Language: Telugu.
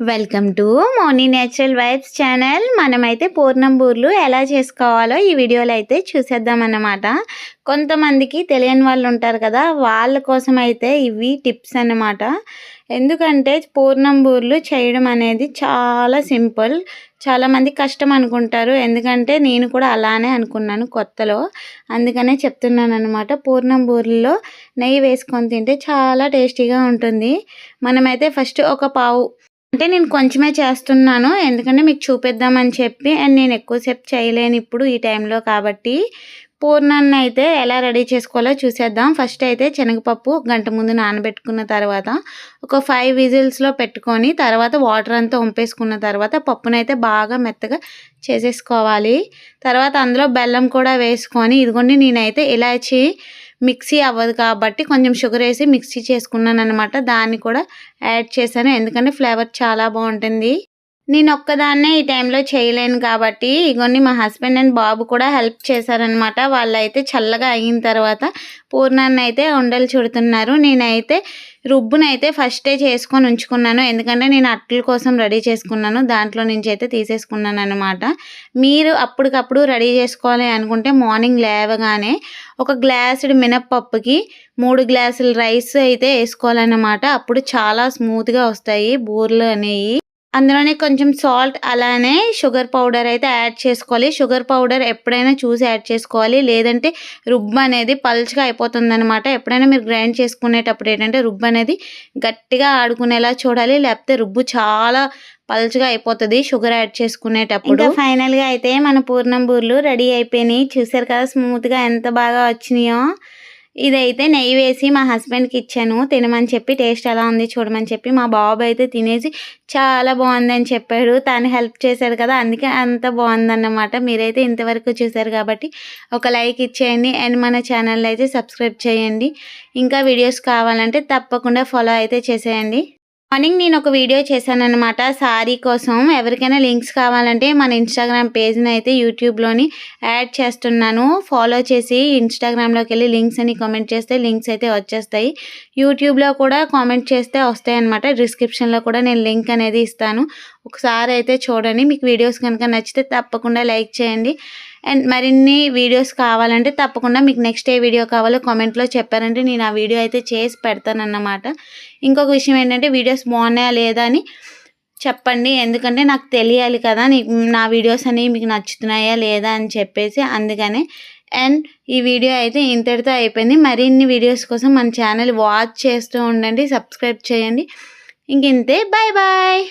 Welcome to Moni natural vibes channel. మనమైతే పూర్ణం బూర్లు ఎలా చేసుకోవాలో ఈ వీడియోలో అయితే చూసేద్దాం అన్నమాట. కొంతమందికి తెలియని వాళ్ళు ఉంటారు కదా, వాళ్ళ కోసం అయితే ఇవి టిప్స్ అన్నమాట. ఎందుకంటే పూర్ణం బూర్లు చేయడం అనేది చాలా సింపుల్, చాలామంది కష్టం అనుకుంటారు. ఎందుకంటే నేను కూడా అలానే అనుకున్నాను కొత్తలో, అందుకనే చెప్తున్నాను అనమాట. పూర్ణం బూర్లలో నెయ్యి వేసుకొని తింటే చాలా టేస్టీగా ఉంటుంది. మనమైతే ఫస్ట్ ఒక పావు, అంటే నేను కొంచెమే చేస్తున్నాను ఎందుకంటే మీకు చూపిద్దామని చెప్పి, అండ్ నేను ఎక్కువసేపు చేయలేను ఇప్పుడు ఈ టైంలో కాబట్టి. పూర్ణాన్ని అయితే ఎలా రెడీ చేసుకోవాలో చూసేద్దాం. ఫస్ట్ అయితే శనగపప్పు గంట ముందు నానబెట్టుకున్న తర్వాత ఒక 5 విజిల్స్లో పెట్టుకొని, తర్వాత వాటర్ అంతా వంపేసుకున్న తర్వాత పప్పునైతే బాగా మెత్తగా చేసేసుకోవాలి. తర్వాత అందులో బెల్లం కూడా వేసుకొని, ఇదిగోండి నేనైతే ఇలాచి మిక్సీ అవ్వదు కాబట్టి కొంచెం షుగర్ వేసి మిక్సీ చేసుకున్నాను అనమాట. దాన్ని కూడా యాడ్ చేశాను ఎందుకంటే ఫ్లేవర్ చాలా బాగుంటుంది. నేను ఒక్కదాన్నే ఈ టైంలో చేయలేను కాబట్టి ఇగోండి మా హస్బెండ్ అండ్ బాబు కూడా హెల్ప్ చేశారనమాట. వాళ్ళైతే చల్లగా అయిన తర్వాత పూర్ణాన్ని అయితే ఉండలు చుడుతున్నారు. నేనైతే రుబ్బునైతే ఫస్టే చేసుకొని ఉంచుకున్నాను ఎందుకంటే నేను అట్ల కోసం రెడీ చేసుకున్నాను, దాంట్లో నుంచి అయితే తీసేసుకున్నాను అనమాట. మీరు అప్పటికప్పుడు రెడీ చేసుకోవాలి అనుకుంటే మార్నింగ్ లేవగానే ఒక గ్లాసుడు మినప్పప్పుకి 3 గ్లాసులు రైస్ అయితే వేసుకోవాలన్నమాట. అప్పుడు చాలా స్మూత్గా వస్తాయి బూర్లు అనేవి. అందులోనే కొంచెం సాల్ట్, అలానే షుగర్ పౌడర్ అయితే యాడ్ చేసుకోవాలి. షుగర్ పౌడర్ ఎప్పుడైనా చూసి యాడ్ చేసుకోవాలి, లేదంటే రుబ్బు అనేది పల్చగా అయిపోతుందన్నమాట. ఎప్పుడైనా మీరు గ్రైండ్ చేసుకునేటప్పుడు ఏంటంటే రుబ్బు అనేది గట్టిగా ఆడుకునేలా చూడాలి, లేకపోతే రుబ్బు చాలా పల్చగా అయిపోతుంది షుగర్ యాడ్ చేసుకునేటప్పుడు. ఇంకా ఫైనల్గా అయితే మన పూర్ణం బూర్లు రెడీ అయిపోయినాయి. చూసారు కదా స్మూత్గా ఎంత బాగా వచ్చినాయో. ఇదైతే నెయ్యి వేసి మా హస్బెండ్కి ఇచ్చాను తినమని చెప్పి, టేస్ట్ ఎలా ఉంది చూడమని చెప్పి. మా బాబు అయితే తినేసి చాలా బాగుందని చెప్పాడు, తను హెల్ప్ చేశాడు కదా అందుకే అంత బాగుందన్నమాట. మీరైతే ఇంతవరకు చూసారు కాబట్టి ఒక లైక్ ఇచ్చేయండి, అండ్ మన ఛానల్ అయితే సబ్స్క్రైబ్ చేయండి. ఇంకా వీడియోస్ కావాలంటే తప్పకుండా ఫాలో అయితే చేసేయండి. మార్నింగ్ నేను ఒక వీడియో చేశానన్నమాట సారీ కోసం. ఎవరికైనా లింక్స్ కావాలంటే మన ఇన్స్టాగ్రామ్ పేజ్ని అయితే యూట్యూబ్లోని యాడ్ చేస్తున్నాను, ఫాలో చేసి ఇన్స్టాగ్రామ్లోకి వెళ్ళి లింక్స్ అని కామెంట్ చేస్తే లింక్స్ అయితే వచ్చేస్తాయి. యూట్యూబ్లో కూడా కామెంట్ చేస్తే వస్తాయి అన్నమాట. డిస్క్రిప్షన్లో కూడా నేను లింక్ అనేది ఇస్తాను, ఒకసారి అయితే చూడండి. మీకు వీడియోస్ కనుక నచ్చితే తప్పకుండా లైక్ చేయండి. అండ్ మరిన్ని వీడియోస్ కావాలంటే తప్పకుండా మీకు నెక్స్ట్ ఏ వీడియో కావాలో కామెంట్లో చెప్పారంటే నేను ఆ వీడియో అయితే చేసి పెడతానన్నమాట. ఇంకొక విషయం ఏంటంటే వీడియోస్ బాగున్నాయా లేదా అని చెప్పండి, ఎందుకంటే నాకు తెలియాలి కదా నా వీడియోస్ అనేవి మీకు నచ్చుతున్నాయా లేదా అని చెప్పేసి, అందుకనే. అండ్ ఈ వీడియో అయితే ఇంతటితో అయిపోయింది. మరిన్ని వీడియోస్ కోసం మన ఛానల్ వాచ్ చేస్తూ ఉండండి, సబ్స్క్రైబ్ చేయండి. ఇంతే, బాయ్ బాయ్.